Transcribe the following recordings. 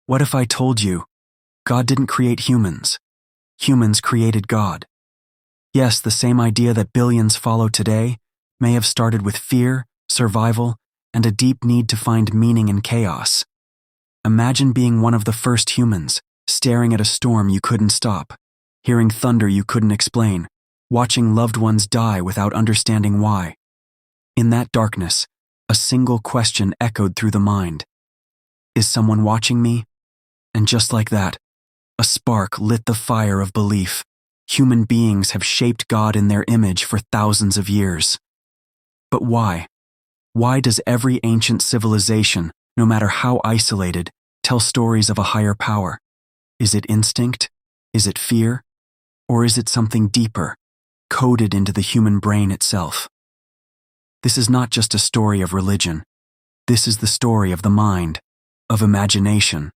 What if I told you God didn't create humans? Humans created God. Yes, the same idea that billions follow today may have started with fear, survival, and a deep need to find meaning in chaos. Imagine being one of the first humans, staring at a storm you couldn't stop, hearing thunder you couldn't explain, watching loved ones die without understanding why. In that darkness, a single question echoed through the mind. Is someone watching me? And just like that, a spark lit the fire of belief. Human beings have shaped God in their image for thousands of years. But why? Why does every ancient civilization, no matter how isolated, tell stories of a higher power? Is it instinct? Is it fear? Or is it something deeper, coded into the human brain itself? This is not just a story of religion. This is the story of the mind, of imagination,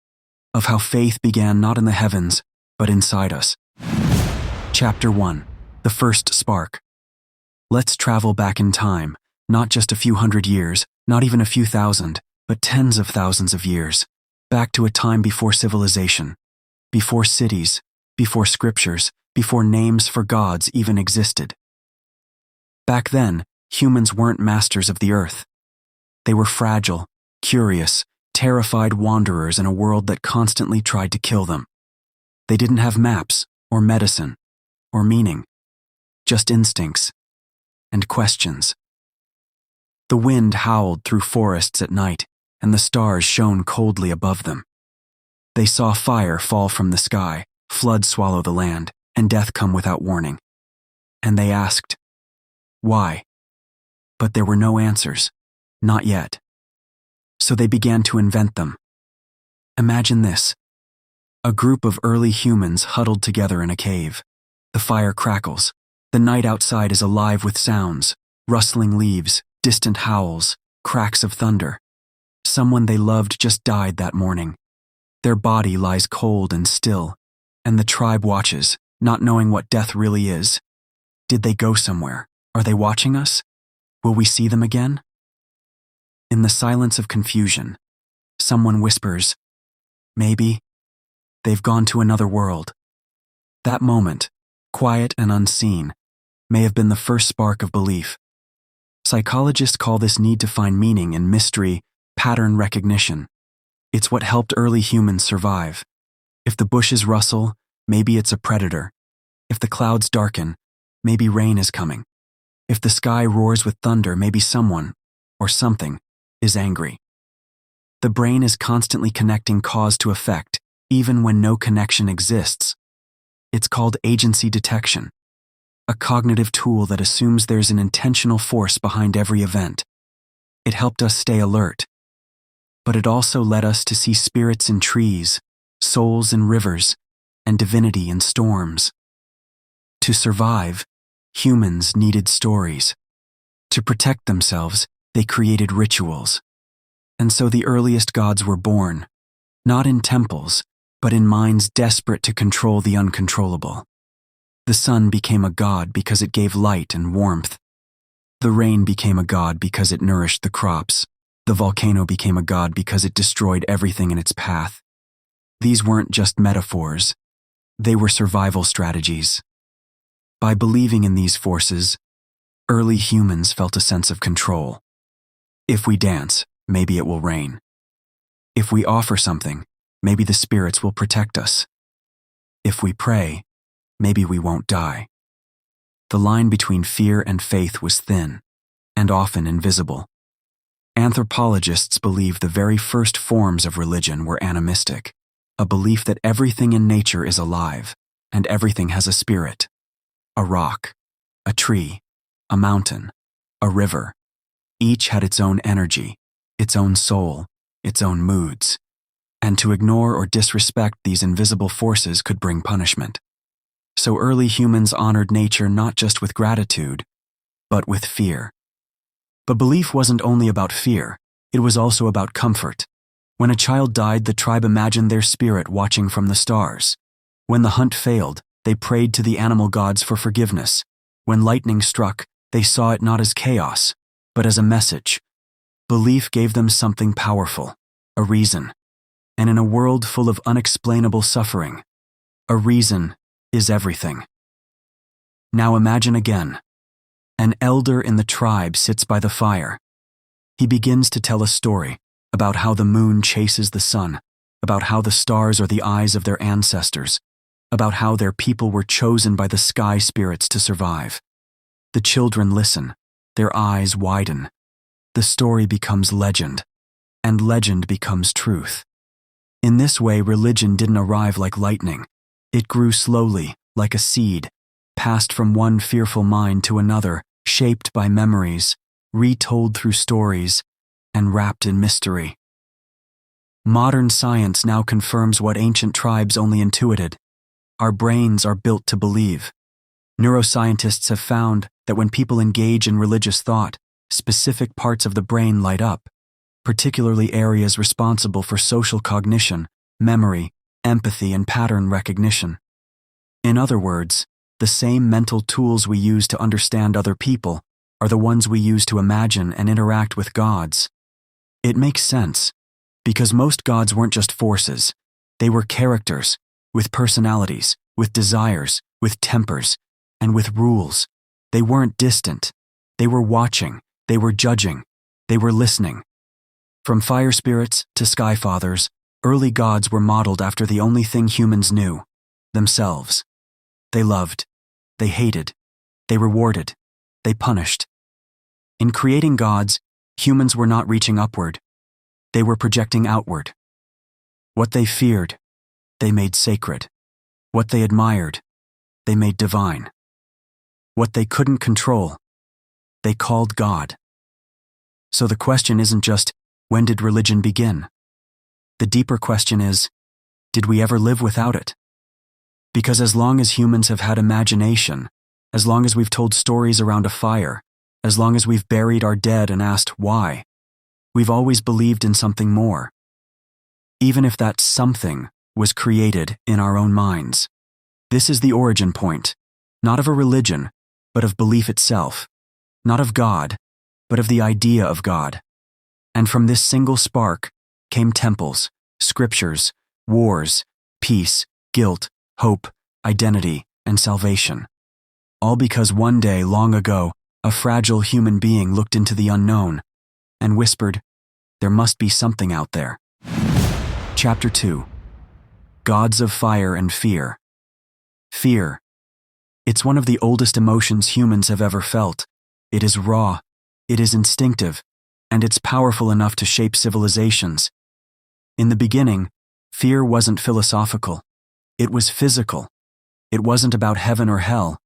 of how faith began not in the heavens, but inside us. Chapter 1. The First Spark. Let's travel back in time, not just a few hundred years, not even a few thousand, but tens of thousands of years, back to a time before civilization, before cities, before scriptures, before names for gods even existed. Back then, humans weren't masters of the earth. They were fragile, curious, terrified wanderers in a world that constantly tried to kill them. They didn't have maps, or medicine, or meaning, just instincts and questions. The wind howled through forests at night, and the stars shone coldly above them. They saw fire fall from the sky, floods swallow the land, and death come without warning. And they asked, why? But there were no answers, not yet. So they began to invent them. Imagine this. A group of early humans huddled together in a cave. The fire crackles. The night outside is alive with sounds, rustling leaves, distant howls, cracks of thunder. Someone they loved just died that morning. Their body lies cold and still, and the tribe watches, not knowing what death really is. Did they go somewhere? Are they watching us? Will we see them again? In the silence of confusion, someone whispers, maybe they've gone to another world. That moment, quiet and unseen, may have been the first spark of belief. Psychologists call this need to find meaning in mystery, pattern recognition. It's what helped early humans survive. If the bushes rustle, maybe it's a predator. If the clouds darken, maybe rain is coming. If the sky roars with thunder, maybe someone, or something, is angry. The brain is constantly connecting cause to effect, even when no connection exists. It's called agency detection, a cognitive tool that assumes there's an intentional force behind every event. It helped us stay alert, but it also led us to see spirits in trees, souls in rivers, and divinity in storms. To survive, humans needed stories. To protect themselves, they created rituals. And so the earliest gods were born, not in temples, but in minds desperate to control the uncontrollable. The sun became a god because it gave light and warmth. The rain became a god because it nourished the crops. The volcano became a god because it destroyed everything in its path. These weren't just metaphors. They were survival strategies. By believing in these forces, early humans felt a sense of control. If we dance, maybe it will rain. If we offer something, maybe the spirits will protect us. If we pray, maybe we won't die. The line between fear and faith was thin, and often invisible. Anthropologists believe the very first forms of religion were animistic, a belief that everything in nature is alive, and everything has a spirit. A rock, a tree, a mountain, a river. Each had its own energy, its own soul, its own moods. And to ignore or disrespect these invisible forces could bring punishment. So early humans honored nature not just with gratitude, but with fear. But belief wasn't only about fear, it was also about comfort. When a child died, the tribe imagined their spirit watching from the stars. When the hunt failed, they prayed to the animal gods for forgiveness. When lightning struck, they saw it not as chaos, but as a message. Belief gave them something powerful, a reason. And in a world full of unexplainable suffering, a reason is everything. Now imagine again. An elder in the tribe sits by the fire. He begins to tell a story about how the moon chases the sun, about how the stars are the eyes of their ancestors, about how their people were chosen by the sky spirits to survive. The children listen, their eyes widen. The story becomes legend, and legend becomes truth. In this way, religion didn't arrive like lightning. It grew slowly, like a seed, passed from one fearful mind to another, shaped by memories, retold through stories, and wrapped in mystery. Modern science now confirms what ancient tribes only intuited. Our brains are built to believe. Neuroscientists have found that when people engage in religious thought, specific parts of the brain light up, particularly areas responsible for social cognition, memory, empathy, and pattern recognition. In other words, the same mental tools we use to understand other people are the ones we use to imagine and interact with gods. It makes sense, because most gods weren't just forces. They were characters, with personalities, with desires, with tempers, and with rules. They weren't distant. They were watching, they were judging, they were listening. From fire spirits to sky fathers, early gods were modeled after the only thing humans knew: themselves. They loved, they hated, they rewarded, they punished. In creating gods, humans were not reaching upward. They were projecting outward. What they feared, they made sacred. What they admired, they made divine. What they couldn't control, they called God. So the question isn't just, when did religion begin? The deeper question is, did we ever live without it? Because as long as humans have had imagination, as long as we've told stories around a fire, as long as we've buried our dead and asked why, we've always believed in something more. Even if that something was created in our own minds. This is the origin point, not of a religion, but of belief itself, not of God, but of the idea of God. And from this single spark came temples, scriptures, wars, peace, guilt, hope, identity, and salvation. All because one day, long ago, a fragile human being looked into the unknown and whispered, "There must be something out there." Chapter 2. Gods of Fire and Fear. Fear. It's one of the oldest emotions humans have ever felt. It is raw, it is instinctive, and it's powerful enough to shape civilizations. In the beginning, fear wasn't philosophical. It was physical. It wasn't about heaven or hell.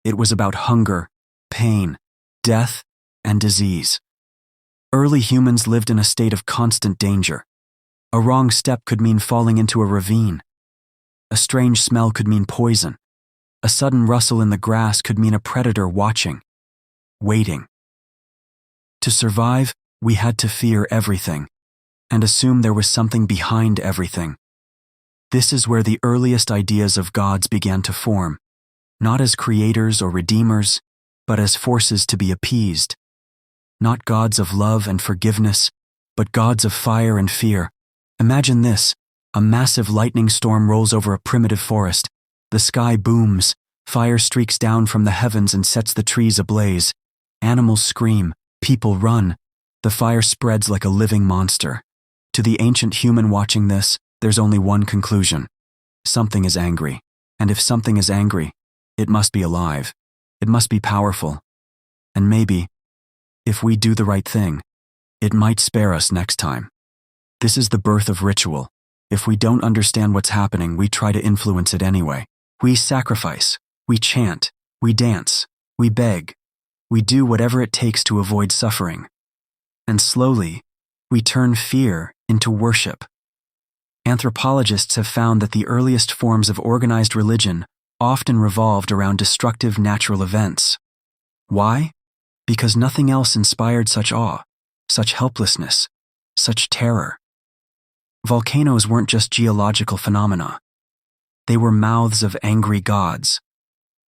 It was about hunger, pain, death, and disease. Early humans lived in a state of constant danger. A wrong step could mean falling into a ravine. A strange smell could mean poison. A sudden rustle in the grass could mean a predator watching, waiting. To survive, we had to fear everything and assume there was something behind everything. This is where the earliest ideas of gods began to form, not as creators or redeemers, but as forces to be appeased. Not gods of love and forgiveness, but gods of fire and fear. Imagine this: a massive lightning storm rolls over a primitive forest. The sky booms, fire streaks down from the heavens and sets the trees ablaze. Animals scream, people run. The fire spreads like a living monster. To the ancient human watching this, there's only one conclusion: something is angry. And if something is angry, it must be alive. It must be powerful. And maybe, if we do the right thing, it might spare us next time. This is the birth of ritual. If we don't understand what's happening, we try to influence it anyway. We sacrifice, we chant, we dance, we beg. We do whatever it takes to avoid suffering. And slowly, we turn fear into worship. Anthropologists have found that the earliest forms of organized religion often revolved around destructive natural events. Why? Because nothing else inspired such awe, such helplessness, such terror. Volcanoes weren't just geological phenomena. They were mouths of angry gods.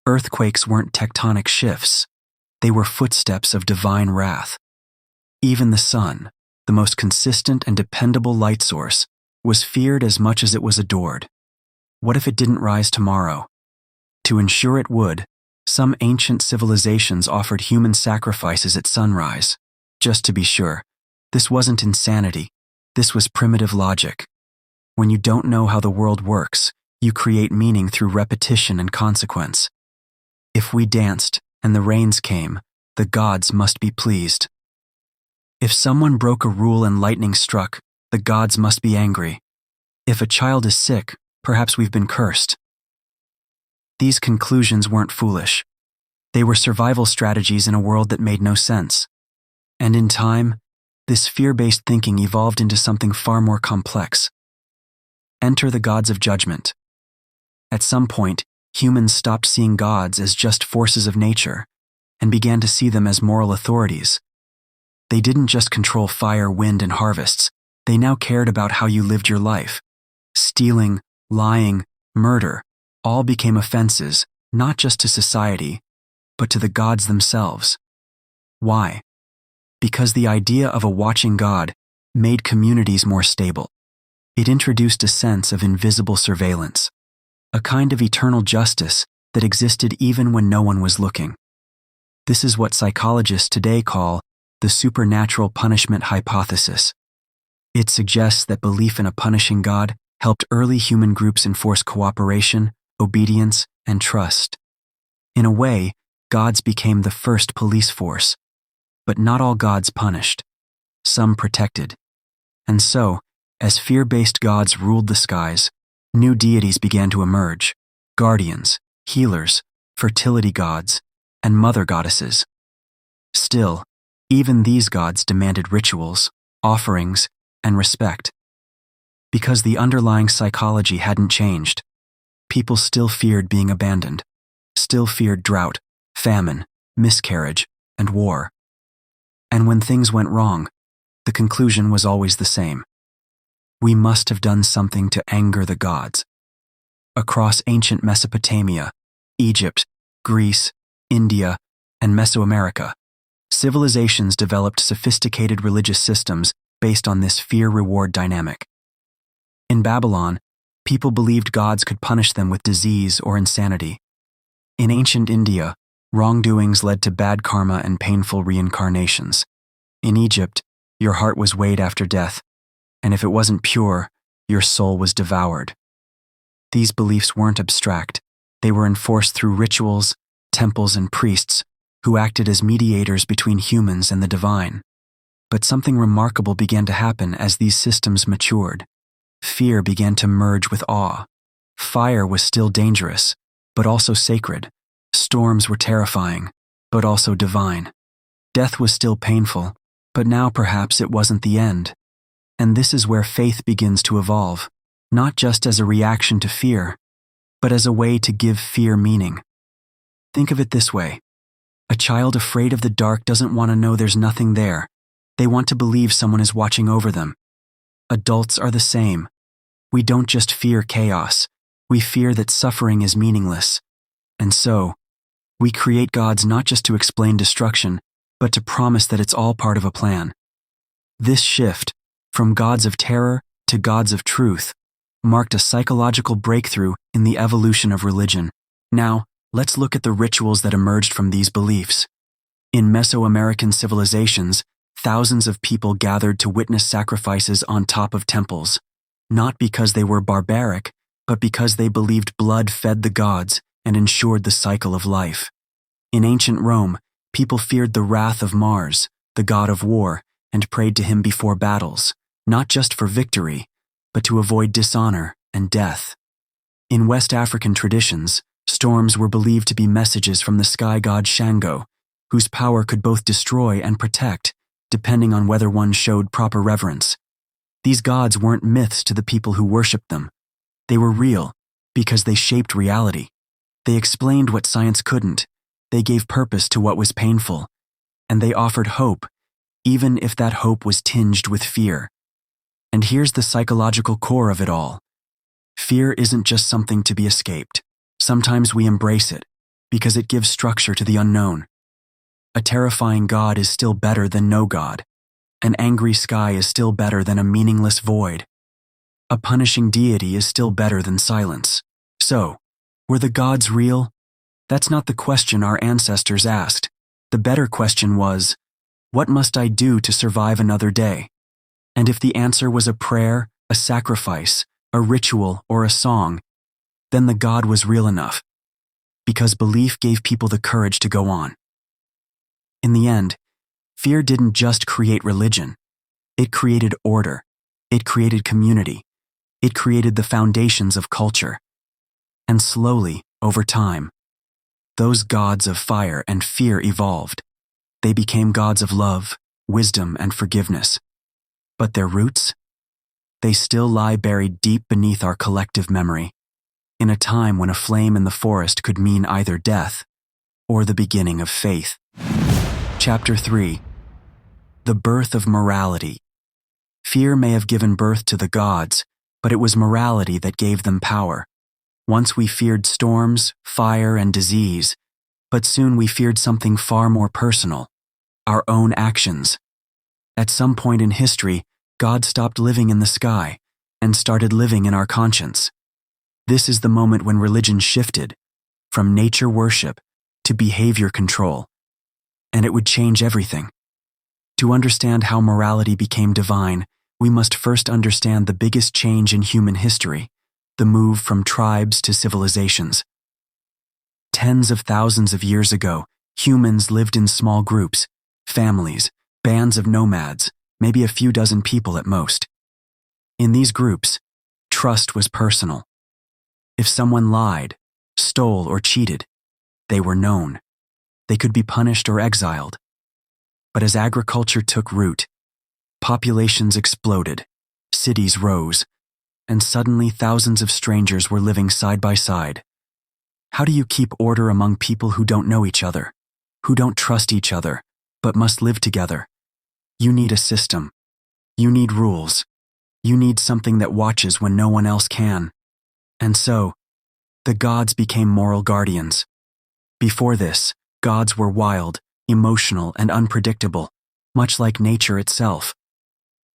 Earthquakes weren't tectonic shifts. They were footsteps of divine wrath. Even the sun, the most consistent and dependable light source, was feared as much as it was adored. What if it didn't rise tomorrow? To ensure it would, some ancient civilizations offered human sacrifices at sunrise. Just to be sure, this wasn't insanity. This was primitive logic. When you don't know how the world works, you create meaning through repetition and consequence. If we danced and the rains came, the gods must be pleased. If someone broke a rule and lightning struck, the gods must be angry. If a child is sick, perhaps we've been cursed. These conclusions weren't foolish. They were survival strategies in a world that made no sense. And in time, this fear-based thinking evolved into something far more complex. Enter the gods of judgment. At some point, humans stopped seeing gods as just forces of nature and began to see them as moral authorities. They didn't just control fire, wind, and harvests. They now cared about how you lived your life. Stealing, lying, murder, all became offenses, not just to society, but to the gods themselves. Why? Because the idea of a watching God made communities more stable. It introduced a sense of invisible surveillance, a kind of eternal justice that existed even when no one was looking. This is what psychologists today call the supernatural punishment hypothesis. It suggests that belief in a punishing God helped early human groups enforce cooperation, obedience, and trust. In a way, gods became the first police force. But not all gods punished. Some protected. And so, as fear-based gods ruled the skies, new deities began to emerge: guardians, healers, fertility gods, and mother goddesses. Still, even these gods demanded rituals, offerings, and respect. Because the underlying psychology hadn't changed, people still feared being abandoned, still feared drought, famine, miscarriage, and war. And when things went wrong, the conclusion was always the same. We must have done something to anger the gods. Across ancient Mesopotamia, Egypt, Greece, India, and Mesoamerica, civilizations developed sophisticated religious systems based on this fear-reward dynamic. In Babylon, people believed gods could punish them with disease or insanity. In ancient India, wrongdoings led to bad karma and painful reincarnations. In Egypt, your heart was weighed after death, and if it wasn't pure, your soul was devoured. These beliefs weren't abstract. They were enforced through rituals, temples, and priests who acted as mediators between humans and the divine. But something remarkable began to happen as these systems matured. Fear began to merge with awe. Fire was still dangerous, but also sacred. Storms were terrifying, but also divine. Death was still painful, but now perhaps it wasn't the end. And this is where faith begins to evolve, not just as a reaction to fear, but as a way to give fear meaning. Think of it this way. A child afraid of the dark doesn't want to know there's nothing there. They want to believe someone is watching over them. Adults are the same. We don't just fear chaos. We fear that suffering is meaningless. And so, we create gods not just to explain destruction, but to promise that it's all part of a plan. This shift, from gods of terror to gods of truth, marked a psychological breakthrough in the evolution of religion. Now, let's look at the rituals that emerged from these beliefs. In Mesoamerican civilizations, thousands of people gathered to witness sacrifices on top of temples, not because they were barbaric, but because they believed blood fed the gods and ensured the cycle of life. In ancient Rome, people feared the wrath of Mars, the god of war, and prayed to him before battles, not just for victory, but to avoid dishonor and death. In West African traditions, storms were believed to be messages from the sky god Shango, whose power could both destroy and protect, depending on whether one showed proper reverence. These gods weren't myths to the people who worshipped them. They were real because they shaped reality. They explained what science couldn't. They gave purpose to what was painful. And they offered hope, even if that hope was tinged with fear. And here's the psychological core of it all. Fear isn't just something to be escaped. Sometimes we embrace it because it gives structure to the unknown. A terrifying god is still better than no god. An angry sky is still better than a meaningless void. A punishing deity is still better than silence. So, were the gods real? That's not the question our ancestors asked. The better question was, what must I do to survive another day? And if the answer was a prayer, a sacrifice, a ritual, or a song, then the God was real enough, because belief gave people the courage to go on. In the end, fear didn't just create religion. It created order. It created community. It created the foundations of culture. And slowly, over time, those gods of fire and fear evolved. They became gods of love, wisdom, and forgiveness. But their roots? They still lie buried deep beneath our collective memory, in a time when a flame in the forest could mean either death or the beginning of faith. Chapter 3. The Birth of Morality. Fear may have given birth to the gods, but it was morality that gave them power. Once we feared storms, fire, and disease, but soon we feared something far more personal, our own actions. At some point in history, God stopped living in the sky and started living in our conscience. This is the moment when religion shifted from nature worship to behavior control, and it would change everything. To understand how morality became divine, we must first understand the biggest change in human history, the move from tribes to civilizations. Tens of thousands of years ago, humans lived in small groups, families, bands of nomads, maybe a few dozen people at most. In these groups, trust was personal. If someone lied, stole, or cheated, they were known. They could be punished or exiled. But as agriculture took root, populations exploded, cities rose, and suddenly thousands of strangers were living side by side. How do you keep order among people who don't know each other, who don't trust each other, but must live together? You need a system. You need rules. You need something that watches when no one else can. And so, the gods became moral guardians. Before this, gods were wild, emotional, and unpredictable, much like nature itself.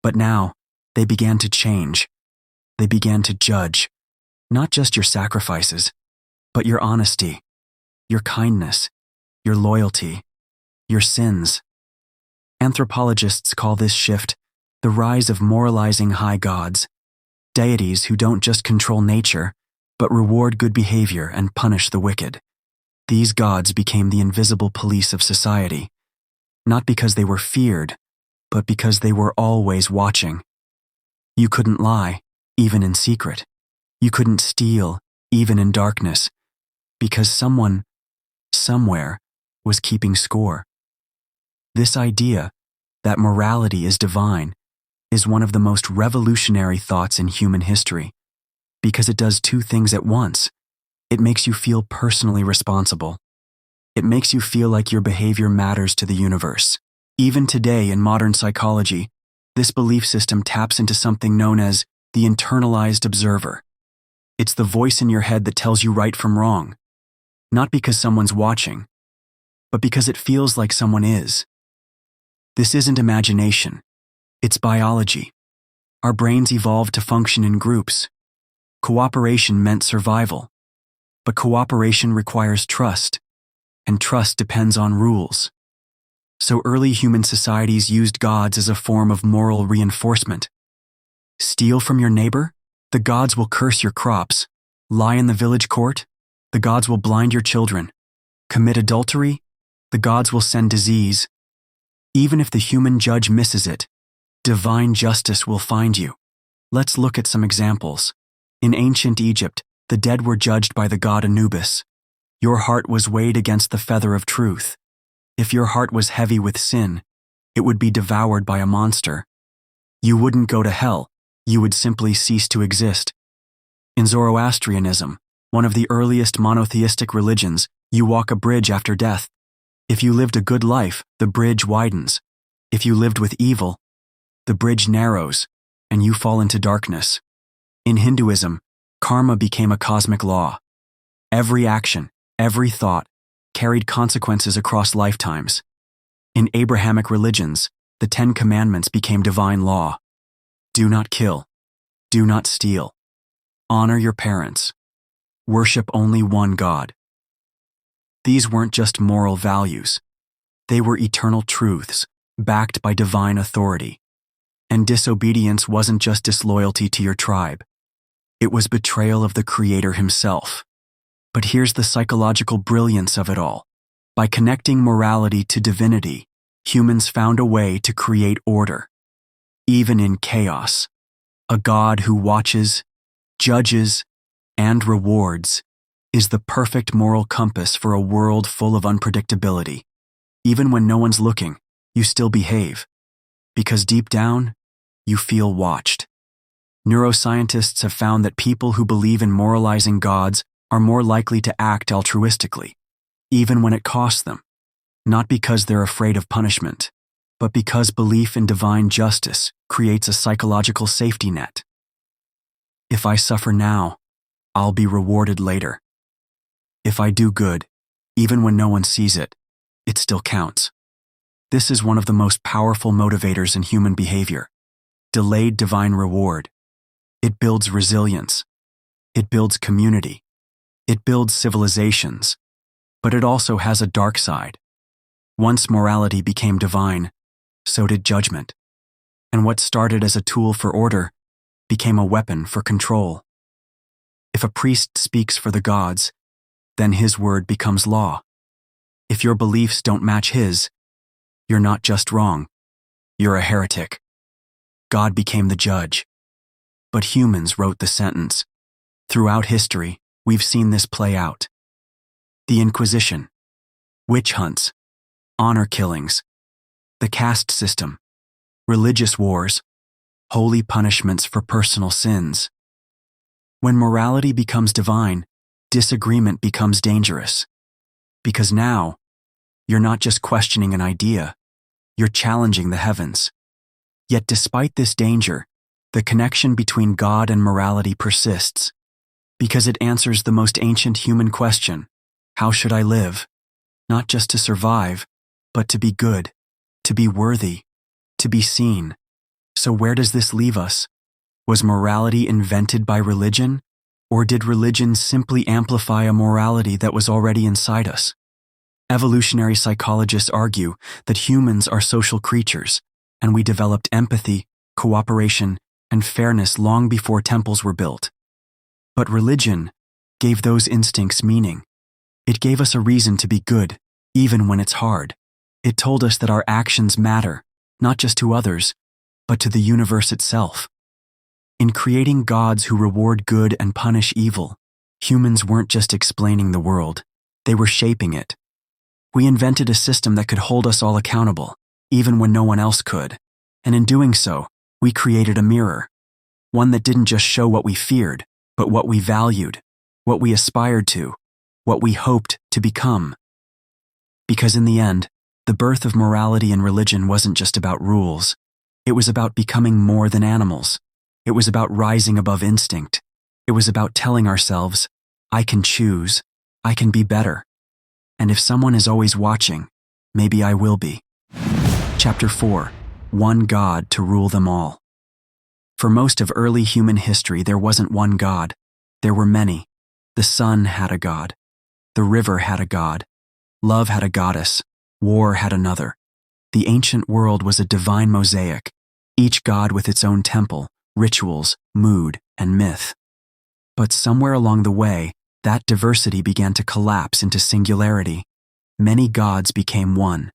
But now, they began to change. They began to judge, not just your sacrifices, but your honesty, your kindness, your loyalty, your sins. Anthropologists call this shift the rise of moralizing high gods, deities who don't just control nature, but reward good behavior and punish the wicked. These gods became the invisible police of society, not because they were feared, but because they were always watching. You couldn't lie, even in secret. You couldn't steal, even in darkness, because someone, somewhere, was keeping score. This idea, that morality is divine, is one of the most revolutionary thoughts in human history, because it does two things at once. It makes you feel personally responsible. It makes you feel like your behavior matters to the universe. Even today in modern psychology, this belief system taps into something known as the internalized observer. It's the voice in your head that tells you right from wrong, not because someone's watching, but because it feels like someone is. This isn't imagination. It's biology. Our brains evolved to function in groups. Cooperation meant survival. But cooperation requires trust, and trust depends on rules. So early human societies used gods as a form of moral reinforcement. Steal from your neighbor? The gods will curse your crops. Lie in the village court? The gods will blind your children. Commit adultery? The gods will send disease. Even if the human judge misses it, divine justice will find you. Let's look at some examples. In ancient Egypt, the dead were judged by the god Anubis. Your heart was weighed against the feather of truth. If your heart was heavy with sin, it would be devoured by a monster. You wouldn't go to hell, you would simply cease to exist. In Zoroastrianism, one of the earliest monotheistic religions, you walk a bridge after death. If you lived a good life, the bridge widens. If you lived with evil, the bridge narrows, and you fall into darkness. In Hinduism, karma became a cosmic law. Every action, every thought, carried consequences across lifetimes. In Abrahamic religions, the 10 Commandments became divine law. Do not kill. Do not steal. Honor your parents. Worship only one God. These weren't just moral values. They were eternal truths, backed by divine authority. And disobedience wasn't just disloyalty to your tribe. It was betrayal of the Creator himself. But here's the psychological brilliance of it all. By connecting morality to divinity, humans found a way to create order, even in chaos. A God who watches, judges, and rewards is the perfect moral compass for a world full of unpredictability. Even when no one's looking, you still behave. Because deep down, you feel watched. Neuroscientists have found that people who believe in moralizing gods are more likely to act altruistically, even when it costs them, not because they're afraid of punishment, but because belief in divine justice creates a psychological safety net. If I suffer now, I'll be rewarded later. If I do good, even when no one sees it, it still counts. This is one of the most powerful motivators in human behavior. Delayed divine reward. It builds resilience. It builds community. It builds civilizations. But it also has a dark side. Once morality became divine, so did judgment. And what started as a tool for order became a weapon for control. If a priest speaks for the gods, then his word becomes law. If your beliefs don't match his, you're not just wrong, you're a heretic. God became the judge, but humans wrote the sentence. Throughout history, we've seen this play out. The Inquisition, witch hunts, honor killings, the caste system, religious wars, holy punishments for personal sins. When morality becomes divine, disagreement becomes dangerous. Because now, you're not just questioning an idea, you're challenging the heavens. Yet despite this danger, the connection between God and morality persists, because it answers the most ancient human question: how should I live? Not just to survive, but to be good, to be worthy, to be seen. So where does this leave us? Was morality invented by religion, or did religion simply amplify a morality that was already inside us? Evolutionary psychologists argue that humans are social creatures, and we developed empathy, cooperation, and fairness long before temples were built. But religion gave those instincts meaning. It gave us a reason to be good, even when it's hard. It told us that our actions matter, not just to others, but to the universe itself. In creating gods who reward good and punish evil, humans weren't just explaining the world, they were shaping it. We invented a system that could hold us all accountable, even when no one else could. And in doing so, we created a mirror. One that didn't just show what we feared, but what we valued, what we aspired to, what we hoped to become. Because in the end, the birth of morality and religion wasn't just about rules. It was about becoming more than animals. It was about rising above instinct. It was about telling ourselves, I can choose, I can be better. And if someone is always watching, maybe I will be. Chapter 4. One God to rule them all. For most of early human history, there wasn't one God. There were many. The sun had a god. The river had a god. Love had a goddess. War had another. The ancient world was a divine mosaic, each god with its own temple, rituals, mood, and myth. But somewhere along the way, that diversity began to collapse into singularity. Many gods became one.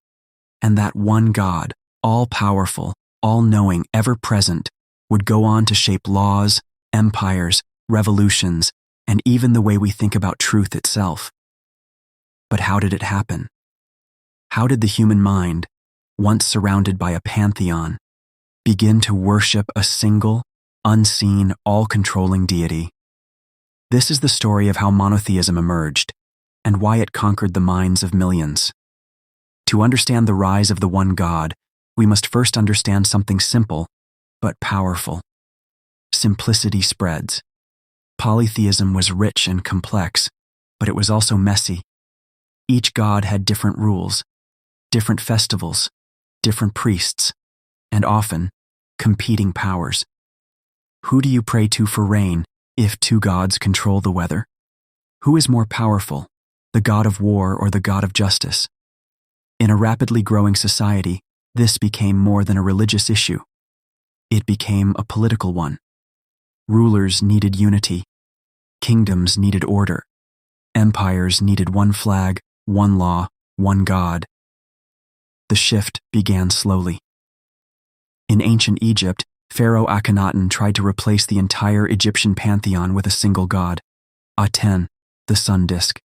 And that one God, all-powerful, all-knowing, ever-present, would go on to shape laws, empires, revolutions, and even the way we think about truth itself. But how did it happen? How did the human mind, once surrounded by a pantheon, begin to worship a single, unseen, all-controlling deity? This is the story of how monotheism emerged, and why it conquered the minds of millions. To understand the rise of the one God, we must first understand something simple, but powerful. Simplicity spreads. Polytheism was rich and complex, but it was also messy. Each god had different rules, different festivals, different priests, and often, competing powers. Who do you pray to for rain if two gods control the weather? Who is more powerful, the god of war or the god of justice? In a rapidly growing society, this became more than a religious issue. It became a political one. Rulers needed unity. Kingdoms needed order. Empires needed one flag, one law, one god. The shift began slowly. In ancient Egypt, Pharaoh Akhenaten tried to replace the entire Egyptian pantheon with a single god, Aten, the sun disk.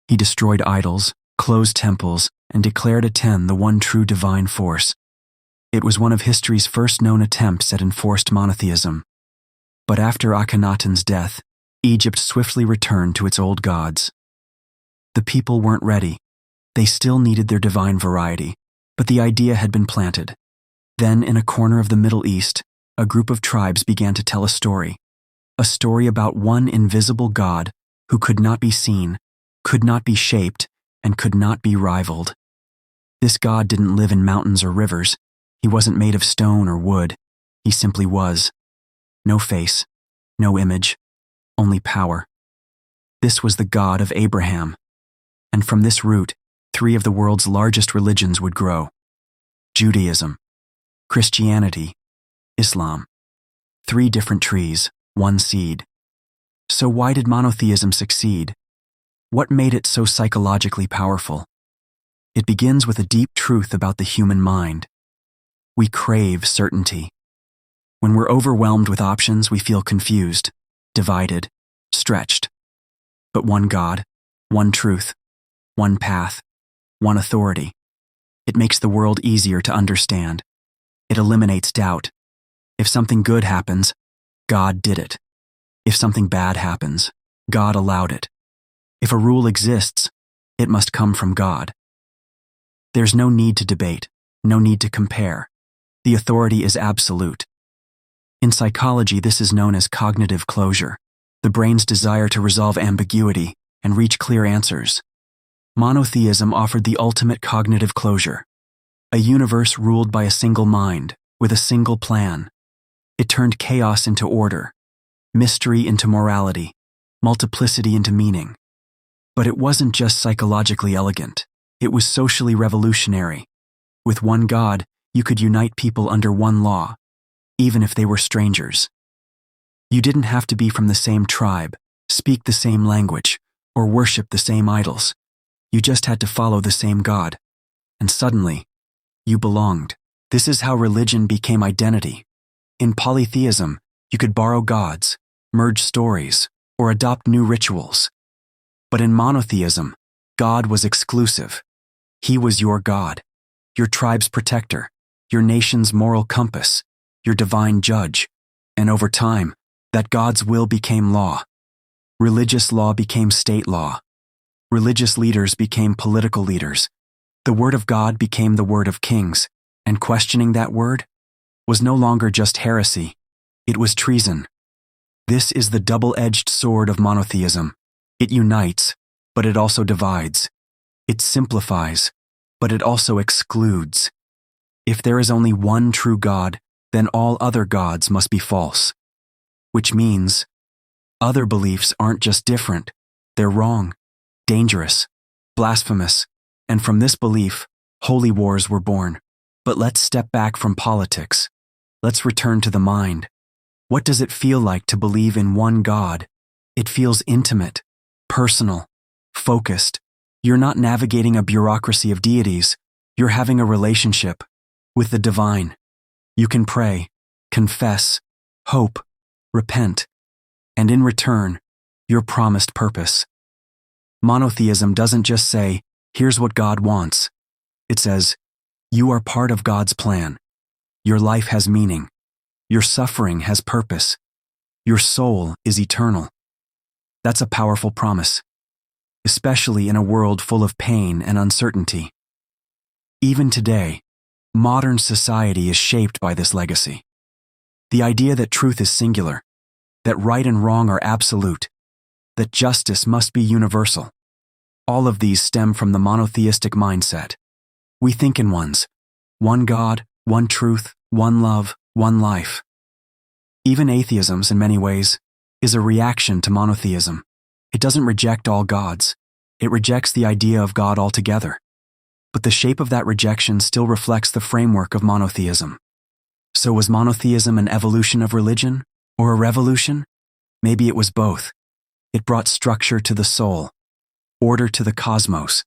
He destroyed idols, closed temples, and declared Aten the one true divine force. It was one of history's first known attempts at enforced monotheism. But after Akhenaten's death, Egypt swiftly returned to its old gods. The people weren't ready. They still needed their divine variety, but the idea had been planted. Then, in a corner of the Middle East, a group of tribes began to tell a story about one invisible God who could not be seen, could not be shaped, and could not be rivaled. This God didn't live in mountains or rivers. He wasn't made of stone or wood. He simply was. No face, no image, only power. This was the God of Abraham. And from this root, three of the world's largest religions would grow: Judaism, Christianity, Islam. Three different trees, one seed. So why did monotheism succeed? What made it so psychologically powerful? It begins with a deep truth about the human mind. We crave certainty. When we're overwhelmed with options, we feel confused, divided, stretched. But one God, one truth, one path, one authority. It makes the world easier to understand. It eliminates doubt. If something good happens, God did it. If something bad happens, God allowed it. If a rule exists, it must come from God. There's no need to debate, no need to compare. The authority is absolute. In psychology, this is known as cognitive closure, the brain's desire to resolve ambiguity and reach clear answers. Monotheism offered the ultimate cognitive closure, a universe ruled by a single mind, with a single plan. It turned chaos into order, mystery into morality, multiplicity into meaning. But it wasn't just psychologically elegant. It was socially revolutionary. With one God, you could unite people under one law, even if they were strangers. You didn't have to be from the same tribe, speak the same language, or worship the same idols. You just had to follow the same God. And suddenly, you belonged. This is how religion became identity. In polytheism, you could borrow gods, merge stories, or adopt new rituals. But in monotheism, God was exclusive. He was your God, your tribe's protector, your nation's moral compass, your divine judge. And over time, that God's will became law. Religious law became state law. Religious leaders became political leaders. The word of God became the word of kings, and questioning that word was no longer just heresy, it was treason. This is the double-edged sword of monotheism. It unites, but it also divides. It simplifies, but it also excludes. If there is only one true God, then all other gods must be false. Which means, other beliefs aren't just different, they're wrong, dangerous, blasphemous, and from this belief, holy wars were born. But let's step back from politics. Let's return to the mind. What does it feel like to believe in one God? It feels intimate, personal, focused. You're not navigating a bureaucracy of deities. You're having a relationship with the divine. You can pray, confess, hope, repent, and in return, you're promised purpose. Monotheism doesn't just say, here's what God wants. It says, you are part of God's plan. Your life has meaning. Your suffering has purpose. Your soul is eternal. That's a powerful promise, especially in a world full of pain and uncertainty. Even today, modern society is shaped by this legacy. The idea that truth is singular, that right and wrong are absolute, that justice must be universal. All of these stem from the monotheistic mindset. We think in ones: one God, one truth, one love, one life. Even atheism, in many ways, is a reaction to monotheism. It doesn't reject all gods. It rejects the idea of God altogether. But the shape of that rejection still reflects the framework of monotheism. So was monotheism an evolution of religion, or a revolution? Maybe it was both. It brought structure to the soul, order to the cosmos,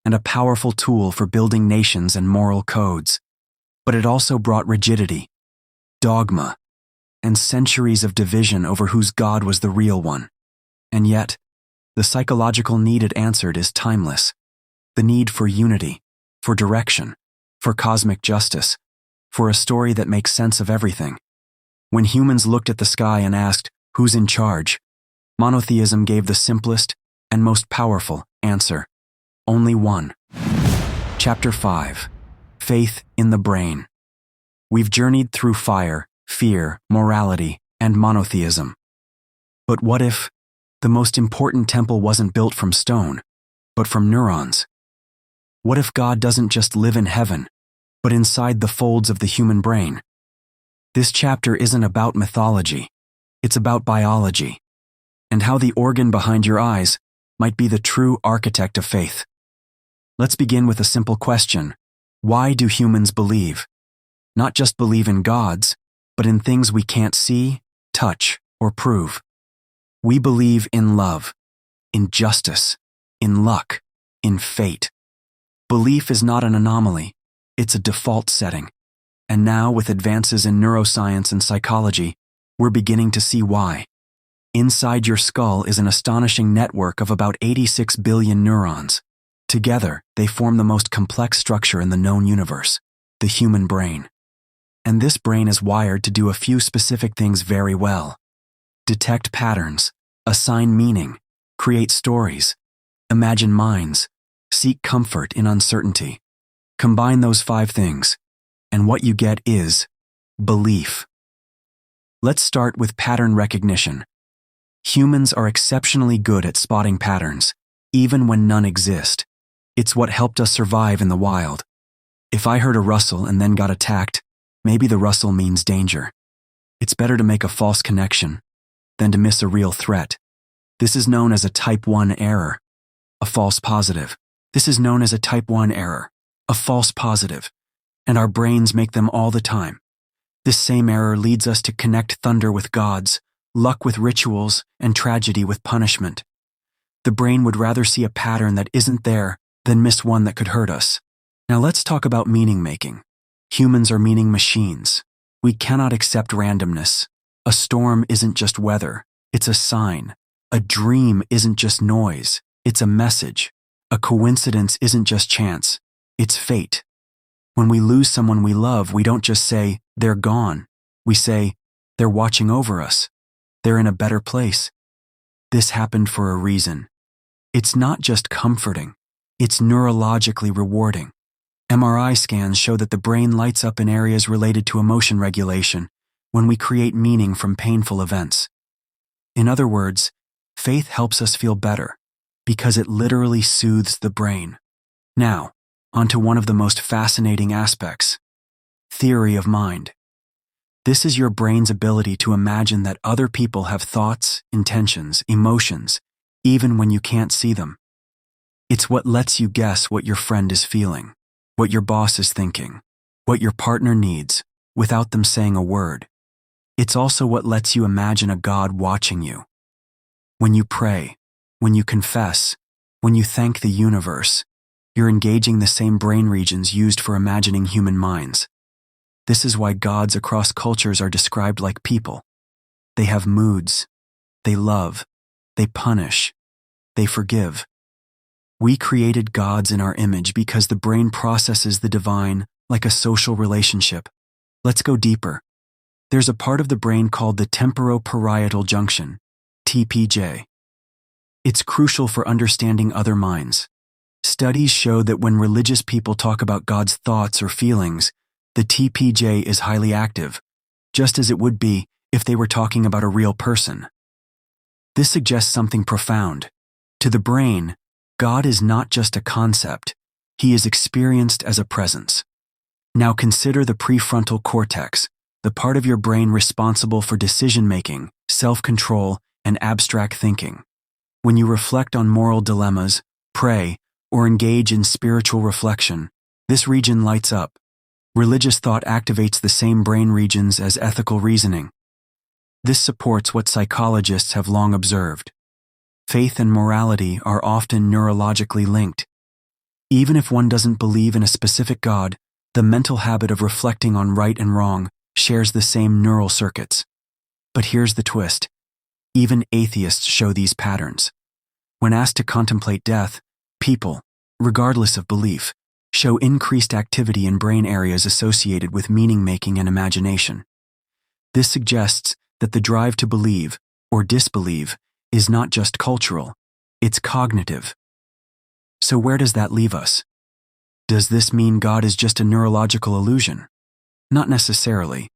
and a powerful tool for building nations and moral codes. But it also brought rigidity, dogma, and centuries of division over whose God was the real one. And yet, the psychological need it answered is timeless. The need for unity, for direction, for cosmic justice, for a story that makes sense of everything. When humans looked at the sky and asked, "Who's in charge?" monotheism gave the simplest and most powerful answer: only one. Chapter 5. Faith in the Brain. We've journeyed through fire, fear, morality, and monotheism. But what if the most important temple wasn't built from stone, but from neurons? What if God doesn't just live in heaven, but inside the folds of the human brain? This chapter isn't about mythology. It's about biology, and how the organ behind your eyes might be the true architect of faith. Let's begin with a simple question. Why do humans believe? Not just believe in gods, but in things we can't see, touch, or prove. We believe in love, in justice, in luck, in fate. Belief is not an anomaly, it's a default setting. And now, with advances in neuroscience and psychology, we're beginning to see why. Inside your skull is an astonishing network of about 86 billion neurons. Together, they form the most complex structure in the known universe, the human brain. And this brain is wired to do a few specific things very well: detect patterns, assign meaning, create stories, imagine minds, seek comfort in uncertainty. Combine those 5 things, and what you get is belief. Let's start with pattern recognition. Humans are exceptionally good at spotting patterns, even when none exist. It's what helped us survive in the wild. If I heard a rustle and then got attacked, maybe the rustle means danger. It's better to make a false connection than to miss a real threat. This is known as a type 1 error, a false positive. This is known as a type 1 error, a false positive, and our brains make them all the time. This same error leads us to connect thunder with gods, luck with rituals, and tragedy with punishment. The brain would rather see a pattern that isn't there than miss one that could hurt us. Now let's talk about meaning making. Humans are meaning machines. We cannot accept randomness. A storm isn't just weather, it's a sign. A dream isn't just noise, it's a message. A coincidence isn't just chance, it's fate. When we lose someone we love, we don't just say, "They're gone." We say, "They're watching over us. They're in a better place." This happened for a reason. It's not just comforting, it's neurologically rewarding. MRI scans show that the brain lights up in areas related to emotion regulation when we create meaning from painful events. In other words, faith helps us feel better because it literally soothes the brain. Now, onto one of the most fascinating aspects: theory of mind. This is your brain's ability to imagine that other people have thoughts, intentions, emotions, even when you can't see them. It's what lets you guess what your friend is feeling, what your boss is thinking, what your partner needs, without them saying a word. It's also what lets you imagine a God watching you. When you pray, when you confess, when you thank the universe, you're engaging the same brain regions used for imagining human minds. This is why gods across cultures are described like people. They have moods. They love. They punish. They forgive. We created gods in our image because the brain processes the divine like a social relationship. Let's go deeper. There's a part of the brain called the temporoparietal junction, TPJ. It's crucial for understanding other minds. Studies show that when religious people talk about God's thoughts or feelings, the TPJ is highly active, just as it would be if they were talking about a real person. This suggests something profound. To the brain, God is not just a concept, he is experienced as a presence. Now consider the prefrontal cortex, the part of your brain responsible for decision-making, self-control, and abstract thinking. When you reflect on moral dilemmas, pray, or engage in spiritual reflection, this region lights up. Religious thought activates the same brain regions as ethical reasoning. This supports what psychologists have long observed. Faith and morality are often neurologically linked. Even if one doesn't believe in a specific God, the mental habit of reflecting on right and wrong shares the same neural circuits. But here's the twist. Even atheists show these patterns. When asked to contemplate death, people, regardless of belief, show increased activity in brain areas associated with meaning-making and imagination. This suggests that the drive to believe, or disbelieve, is not just cultural, it's cognitive. So where does that leave us? Does this mean God is just a neurological illusion? Not necessarily.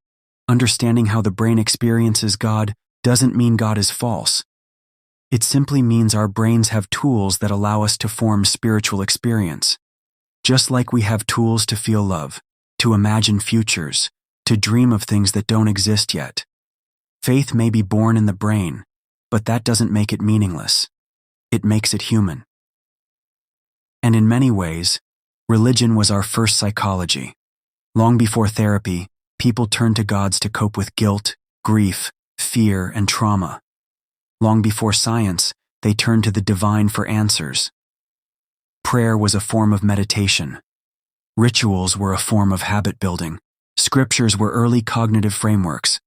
Understanding how the brain experiences God doesn't mean God is false. It simply means our brains have tools that allow us to form spiritual experience. Just like we have tools to feel love, to imagine futures, to dream of things that don't exist yet. Faith may be born in the brain, but that doesn't make it meaningless. It makes it human. And in many ways, religion was our first psychology. Long before therapy, people turned to gods to cope with guilt, grief, fear, and trauma. Long before science, they turned to the divine for answers. Prayer was a form of meditation. Rituals were a form of habit building. Scriptures were early cognitive frameworks,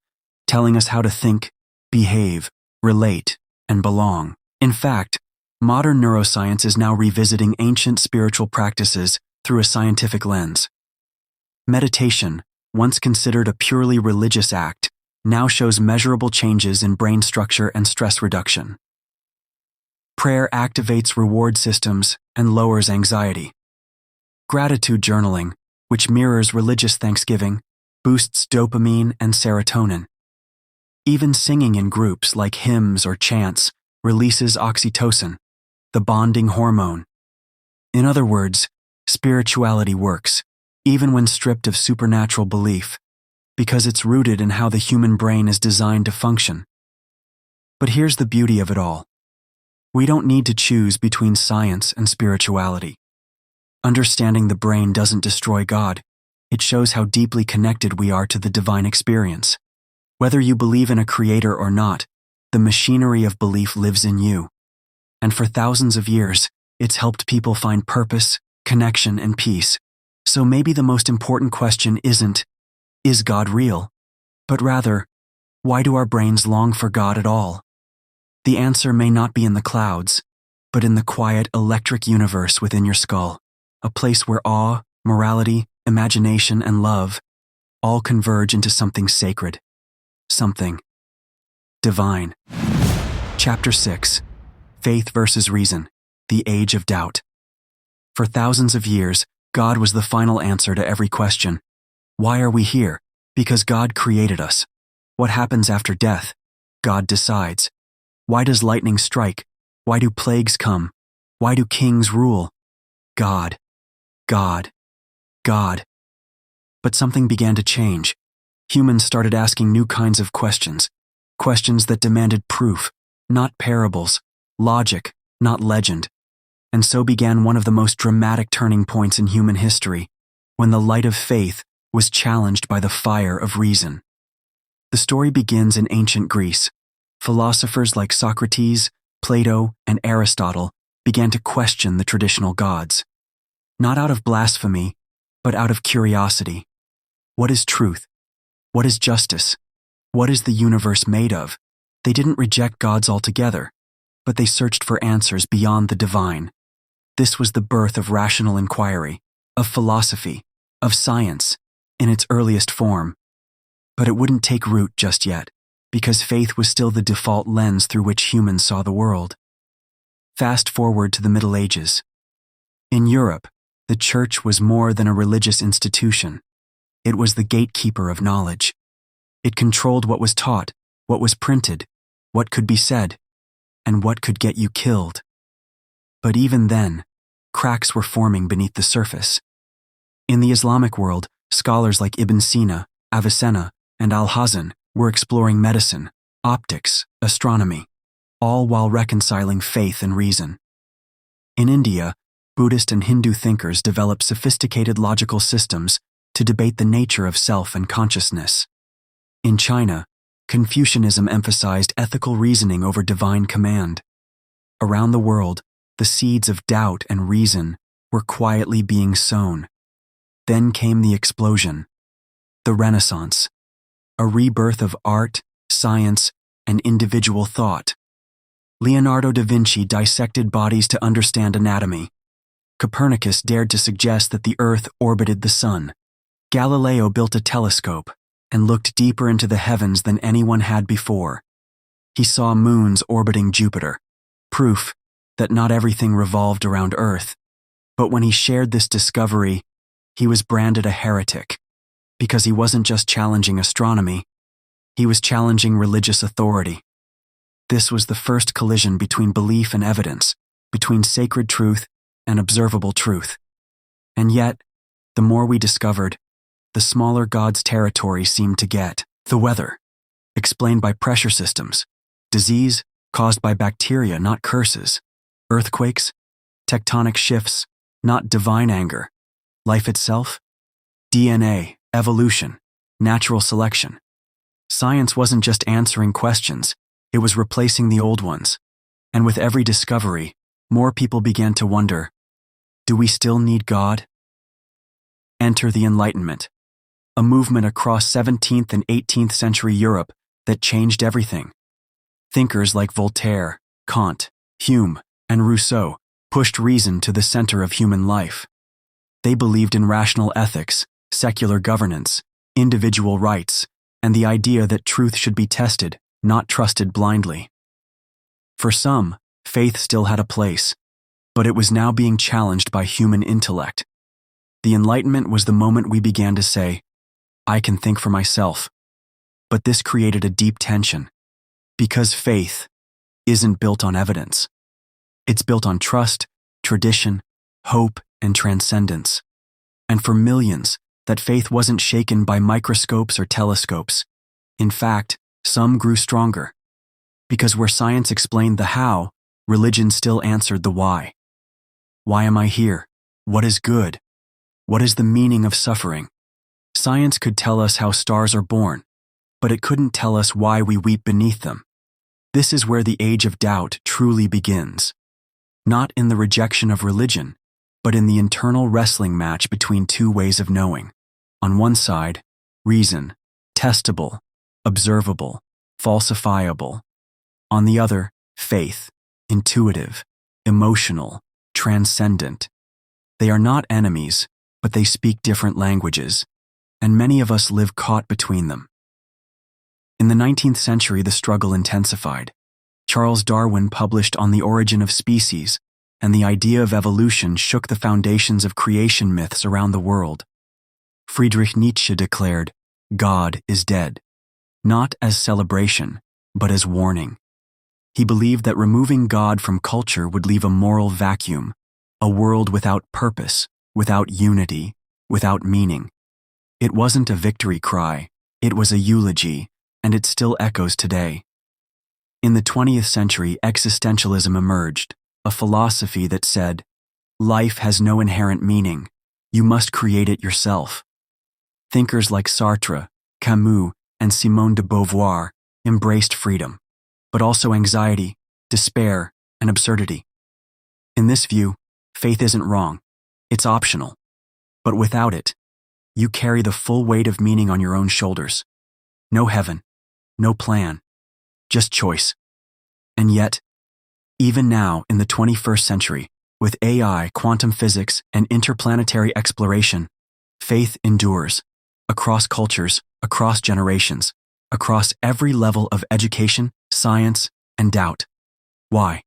telling us how to think, behave, relate, and belong. In fact, modern neuroscience is now revisiting ancient spiritual practices through a scientific lens. Meditation, once considered a purely religious act, now shows measurable changes in brain structure and stress reduction. Prayer activates reward systems and lowers anxiety. Gratitude journaling, which mirrors religious thanksgiving, boosts dopamine and serotonin. Even singing in groups like hymns or chants releases oxytocin, the bonding hormone. In other words, spirituality works, even when stripped of supernatural belief, because it's rooted in how the human brain is designed to function. But here's the beauty of it all. We don't need to choose between science and spirituality. Understanding the brain doesn't destroy God. It shows how deeply connected we are to the divine experience. Whether you believe in a creator or not, the machinery of belief lives in you. And for thousands of years, it's helped people find purpose, connection, and peace. So maybe the most important question isn't, is God real? But rather, why do our brains long for God at all? The answer may not be in the clouds, but in the quiet, electric universe within your skull, a place where awe, morality, imagination, and love all converge into something sacred, something divine. Chapter 6: Faith versus Reason, the Age of Doubt. For thousands of years, God was the final answer to every question. Why are we here? Because God created us. What happens after death? God decides. Why does lightning strike? Why do plagues come? Why do kings rule? God, God, God. But something began to change. Humans started asking new kinds of questions. Questions that demanded proof, not parables, logic, not legend. And so began one of the most dramatic turning points in human history, when the light of faith was challenged by the fire of reason. The story begins in ancient Greece. Philosophers like Socrates, Plato, and Aristotle began to question the traditional gods. Not out of blasphemy, but out of curiosity. What is truth? What is justice? What is the universe made of? They didn't reject gods altogether, but they searched for answers beyond the divine. This was the birth of rational inquiry, of philosophy, of science, in its earliest form. But it wouldn't take root just yet, because faith was still the default lens through which humans saw the world. Fast forward to the Middle Ages. In Europe, the church was more than a religious institution. It was the gatekeeper of knowledge. It controlled what was taught, what was printed, what could be said, and what could get you killed. But even then, cracks were forming beneath the surface. In the Islamic world, scholars like Ibn Sina, Avicenna, and Alhazen were exploring medicine, optics, astronomy, all while reconciling faith and reason. In India, Buddhist and Hindu thinkers developed sophisticated logical systems to debate the nature of self and consciousness. In China, Confucianism emphasized ethical reasoning over divine command. Around the world, the seeds of doubt and reason were quietly being sown. Then came the explosion, the Renaissance, a rebirth of art, science, and individual thought. Leonardo da Vinci dissected bodies to understand anatomy. Copernicus dared to suggest that the Earth orbited the Sun. Galileo built a telescope and looked deeper into the heavens than anyone had before. He saw moons orbiting Jupiter, proof that not everything revolved around Earth. But when he shared this discovery, he was branded a heretic, because he wasn't just challenging astronomy, he was challenging religious authority. This was the first collision between belief and evidence, between sacred truth and observable truth. And yet, the more we discovered, the smaller God's territory seemed to get. The weather, explained by pressure systems. Disease, caused by bacteria, not curses. Earthquakes, tectonic shifts, not divine anger. Life itself, DNA, evolution, natural selection. Science wasn't just answering questions, it was replacing the old ones. And with every discovery, more people began to wonder, do we still need God? Enter the Enlightenment, a movement across 17th and 18th century Europe that changed everything. Thinkers like Voltaire, Kant, Hume, and Rousseau pushed reason to the center of human life. They believed in rational ethics, secular governance, individual rights, and the idea that truth should be tested, not trusted blindly. For some, faith still had a place, but it was now being challenged by human intellect. The Enlightenment was the moment we began to say, I can think for myself. But this created a deep tension, because faith isn't built on evidence. It's built on trust, tradition, hope, and transcendence. And for millions, that faith wasn't shaken by microscopes or telescopes. In fact, some grew stronger. Because where science explained the how, religion still answered the why. Why am I here? What is good? What is the meaning of suffering? Science could tell us how stars are born, but it couldn't tell us why we weep beneath them. This is where the age of doubt truly begins. Not in the rejection of religion, but in the internal wrestling match between two ways of knowing. On one side, reason, testable, observable, falsifiable. On the other, faith, intuitive, emotional, transcendent. They are not enemies, but they speak different languages, and many of us live caught between them. In the 19th century, the struggle intensified. Charles Darwin published On the Origin of Species, and the idea of evolution shook the foundations of creation myths around the world. Friedrich Nietzsche declared, God is dead, not as celebration, but as warning. He believed that removing God from culture would leave a moral vacuum, a world without purpose, without unity, without meaning. It wasn't a victory cry, it was a eulogy, and it still echoes today. In the 20th century, existentialism emerged, a philosophy that said, life has no inherent meaning, you must create it yourself. Thinkers like Sartre, Camus, and Simone de Beauvoir embraced freedom, but also anxiety, despair, and absurdity. In this view, faith isn't wrong, it's optional. But without it, you carry the full weight of meaning on your own shoulders. No heaven, no plan, just choice. And yet, even now in the 21st century, with AI, quantum physics, and interplanetary exploration, faith endures, across cultures, across generations, across every level of education, science, and doubt. Why?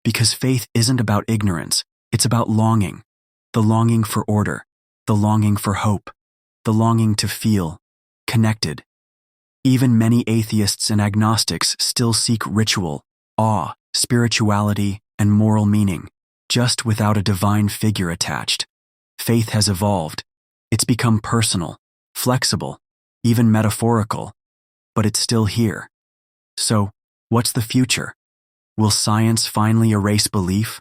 Because faith isn't about ignorance, it's about longing. The longing for order, the longing for hope, the longing to feel connected. Even many atheists and agnostics still seek ritual, awe, spirituality, and moral meaning, just without a divine figure attached. Faith has evolved. It's become personal, flexible, even metaphorical, but it's still here. So, what's the future? Will science finally erase belief?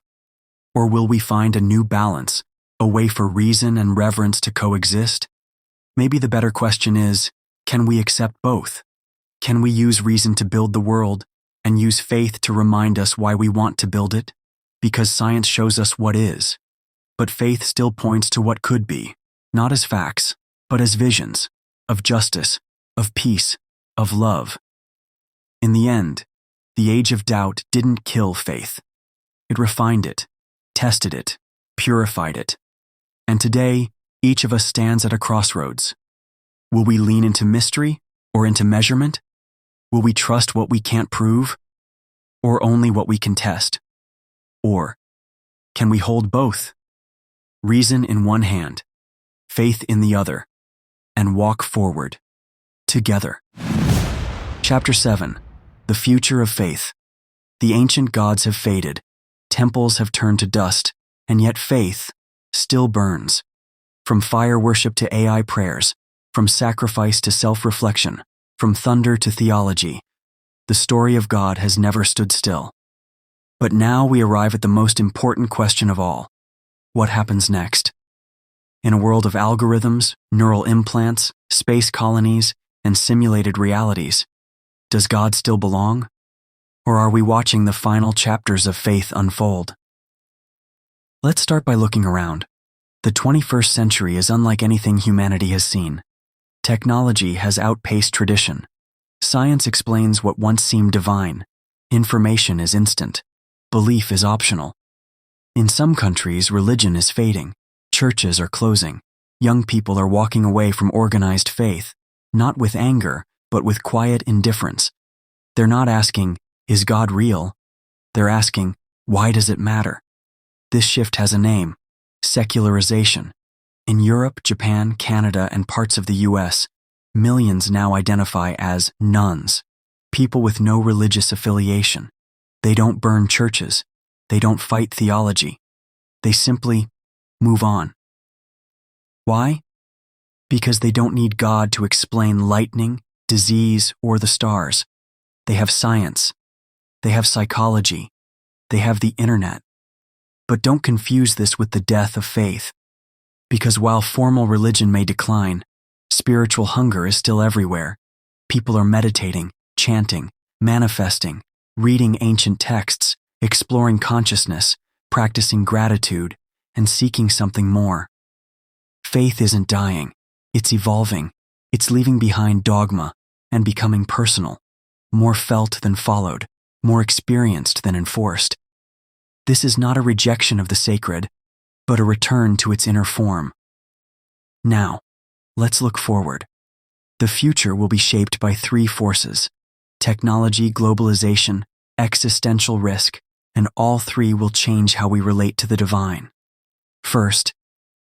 Or will we find a new balance, a way for reason and reverence to coexist? Maybe the better question is, can we accept both? Can we use reason to build the world and use faith to remind us why we want to build it? Because science shows us what is, but faith still points to what could be, not as facts, but as visions of justice, of peace, of love. In the end, the age of doubt didn't kill faith. It refined it, tested it, purified it. And today, each of us stands at a crossroads. Will we lean into mystery or into measurement? Will we trust what we can't prove or only what we can test? Or can we hold both? Reason in one hand, faith in the other, and walk forward together. Chapter 7. The Future of Faith. The ancient gods have faded, temples have turned to dust, and yet faith still burns. From fire worship to AI prayers, from sacrifice to self-reflection, from thunder to theology, the story of God has never stood still. But now we arrive at the most important question of all. What happens next? In a world of algorithms, neural implants, space colonies, and simulated realities, does God still belong? Or are we watching the final chapters of faith unfold? Let's start by looking around. The 21st century is unlike anything humanity has seen. Technology has outpaced tradition. Science explains what once seemed divine. Information is instant. Belief is optional. In some countries, religion is fading. Churches are closing. Young people are walking away from organized faith, not with anger, but with quiet indifference. They're not asking, is God real? They're asking, why does it matter? This shift has a name: secularization. In Europe, Japan, Canada, and parts of the US, millions now identify as nones, people with no religious affiliation. They don't burn churches. They don't fight theology. They simply move on. Why? Because they don't need God to explain lightning, disease, or the stars. They have science. They have psychology. They have the internet. But don't confuse this with the death of faith. Because while formal religion may decline, spiritual hunger is still everywhere. People are meditating, chanting, manifesting, reading ancient texts, exploring consciousness, practicing gratitude, and seeking something more. Faith isn't dying. It's evolving. It's leaving behind dogma and becoming personal, more felt than followed, more experienced than enforced. This is not a rejection of the sacred, but a return to its inner form. Now, let's look forward. The future will be shaped by three forces: technology, globalization, existential risk, and all three will change how we relate to the divine. First,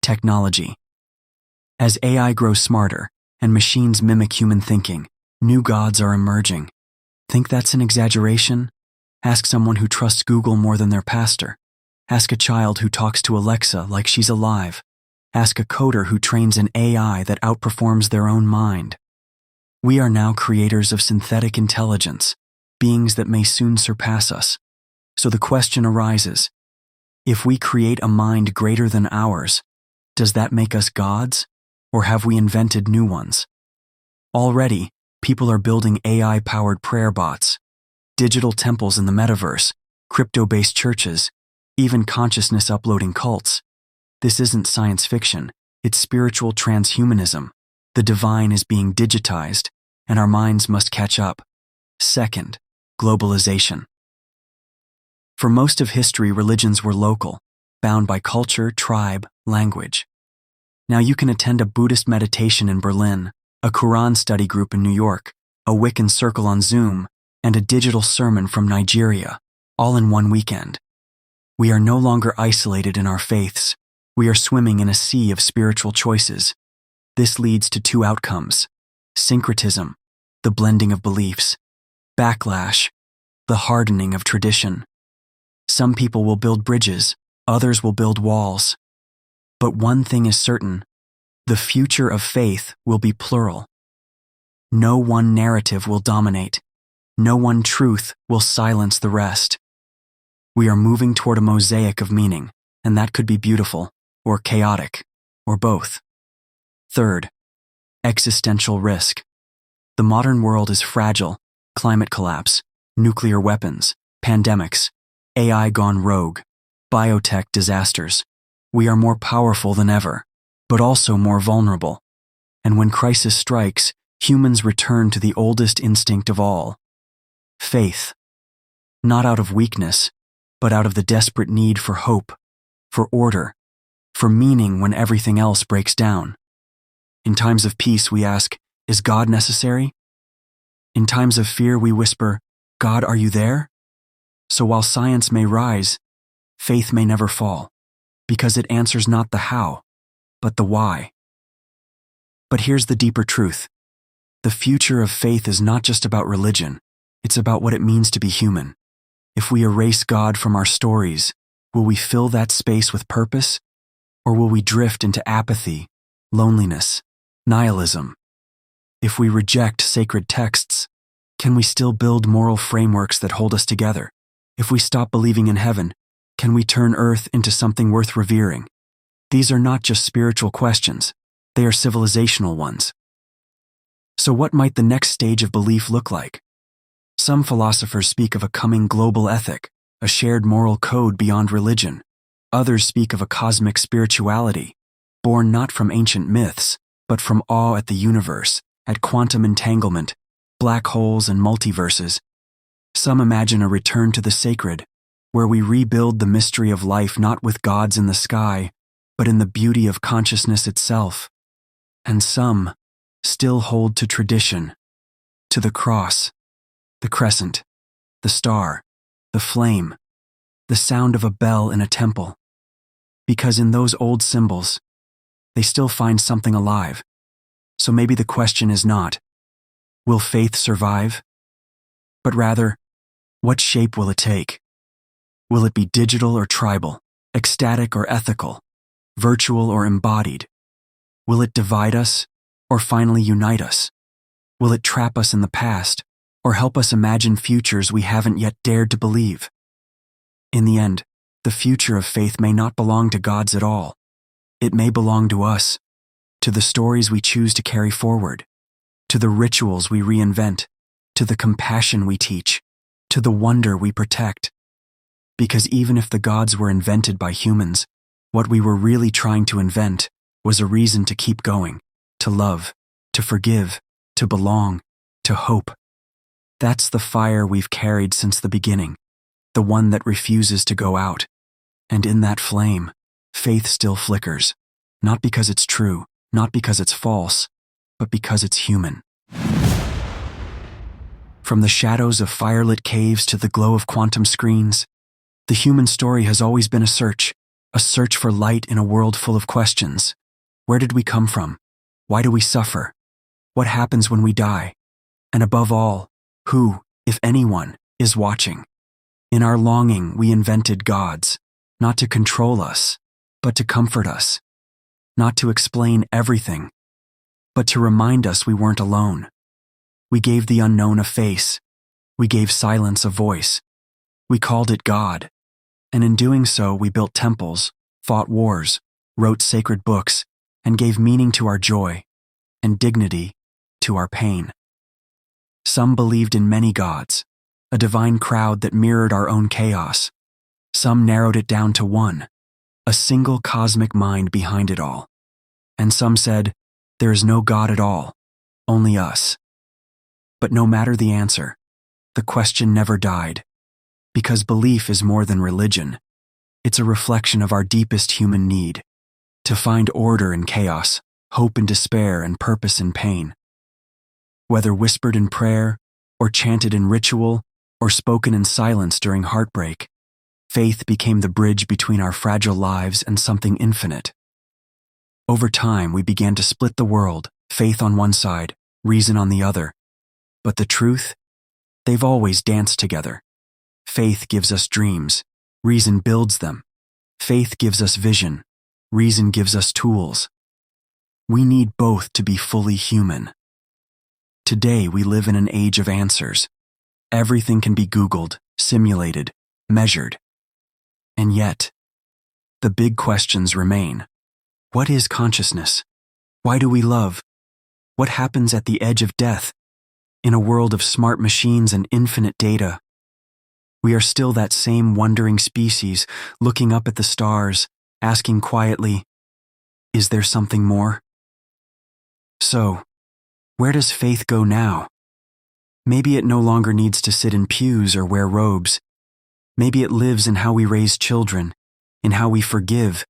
technology. As AI grows smarter and machines mimic human thinking, new gods are emerging. Think that's an exaggeration? Ask someone who trusts Google more than their pastor. Ask a child who talks to Alexa like she's alive. Ask a coder who trains an AI that outperforms their own mind. We are now creators of synthetic intelligence, beings that may soon surpass us. So the question arises, if we create a mind greater than ours, does that make us gods, or have we invented new ones? Already, people are building AI-powered prayer bots, digital temples in the metaverse, crypto-based churches, even consciousness-uploading cults. This isn't science fiction, it's spiritual transhumanism. The divine is being digitized, and our minds must catch up. Second, globalization. For most of history, religions were local, bound by culture, tribe, language. Now you can attend a Buddhist meditation in Berlin, a Quran study group in New York, a Wiccan circle on Zoom, and a digital sermon from Nigeria, all in one weekend. We are no longer isolated in our faiths. We are swimming in a sea of spiritual choices. This leads to two outcomes: syncretism, the blending of beliefs; backlash, the hardening of tradition. Some people will build bridges, others will build walls. But one thing is certain: the future of faith will be plural. No one narrative will dominate. No one truth will silence the rest. We are moving toward a mosaic of meaning, and that could be beautiful, or chaotic, or both. Third, existential risk. The modern world is fragile: climate collapse, nuclear weapons, pandemics, AI gone rogue, biotech disasters. We are more powerful than ever, but also more vulnerable. And when crisis strikes, humans return to the oldest instinct of all: faith. Not out of weakness, but out of the desperate need for hope, for order, for meaning when everything else breaks down. In times of peace, we ask, is God necessary? In times of fear, we whisper, God, are you there? So while science may rise, faith may never fall, because it answers not the how, but the why. But here's the deeper truth. The future of faith is not just about religion, it's about what it means to be human. If we erase God from our stories, will we fill that space with purpose? Or will we drift into apathy, loneliness, nihilism? If we reject sacred texts, can we still build moral frameworks that hold us together? If we stop believing in heaven, can we turn earth into something worth revering? These are not just spiritual questions, they are civilizational ones. So what might the next stage of belief look like? Some philosophers speak of a coming global ethic, a shared moral code beyond religion. Others speak of a cosmic spirituality, born not from ancient myths, but from awe at the universe, at quantum entanglement, black holes and multiverses. Some imagine a return to the sacred, where we rebuild the mystery of life not with gods in the sky, but in the beauty of consciousness itself. And some still hold to tradition, to the cross, the crescent, the star, the flame, the sound of a bell in a temple. Because in those old symbols, they still find something alive. So maybe the question is not, will faith survive? But rather, what shape will it take? Will it be digital or tribal, ecstatic or ethical, virtual or embodied? Will it divide us or finally unite us? Will it trap us in the past or help us imagine futures we haven't yet dared to believe? In the end, the future of faith may not belong to gods at all. It may belong to us, to the stories we choose to carry forward, to the rituals we reinvent, to the compassion we teach, to the wonder we protect. Because even if the gods were invented by humans, what we were really trying to invent was a reason to keep going, to love, to forgive, to belong, to hope. That's the fire we've carried since the beginning, the one that refuses to go out. And in that flame, faith still flickers, not because it's true, not because it's false, but because it's human. From the shadows of firelit caves to the glow of quantum screens, the human story has always been a search for light in a world full of questions. Where did we come from? Why do we suffer? What happens when we die? And above all, who, if anyone, is watching? In our longing, we invented gods, not to control us, but to comfort us, not to explain everything, but to remind us we weren't alone. We gave the unknown a face. We gave silence a voice. We called it God. And in doing so, we built temples, fought wars, wrote sacred books, and gave meaning to our joy and dignity to our pain. Some believed in many gods, a divine crowd that mirrored our own chaos. Some narrowed it down to one, a single cosmic mind behind it all. And some said, there is no God at all, only us. But no matter the answer, the question never died, because belief is more than religion. It's a reflection of our deepest human need, to find order in chaos, hope in despair, and purpose in pain. Whether whispered in prayer, or chanted in ritual, or spoken in silence during heartbreak, faith became the bridge between our fragile lives and something infinite. Over time, we began to split the world, faith on one side, reason on the other. But the truth? They've always danced together. Faith gives us dreams, reason builds them. Faith gives us vision, reason gives us tools. We need both to be fully human. Today we live in an age of answers. Everything can be Googled, simulated, measured. And yet, the big questions remain. What is consciousness? Why do we love? What happens at the edge of death? In a world of smart machines and infinite data, we are still that same wondering species, looking up at the stars, asking quietly, is there something more? So, where does faith go now? Maybe it no longer needs to sit in pews or wear robes. Maybe it lives in how we raise children, in how we forgive,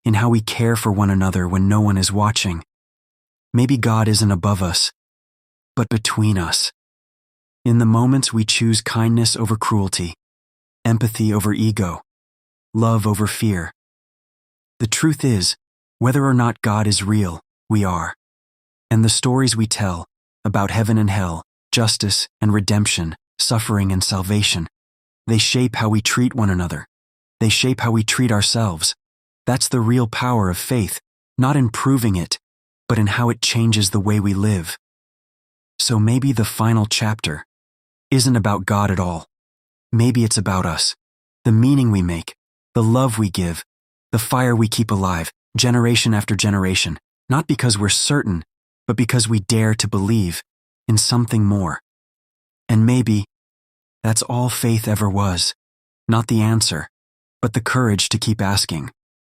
in how we care for one another when no one is watching. Maybe God isn't above us, but between us. In the moments we choose kindness over cruelty, empathy over ego, love over fear. The truth is, whether or not God is real, we are. And the stories we tell about heaven and hell, justice and redemption, suffering and salvation, they shape how we treat one another. They shape how we treat ourselves. That's the real power of faith, not in proving it, but in how it changes the way we live. So maybe the final chapter isn't about God at all. Maybe it's about us, the meaning we make, the love we give, the fire we keep alive, generation after generation, not because we're certain, but because we dare to believe in something more. And maybe that's all faith ever was, not the answer, but the courage to keep asking.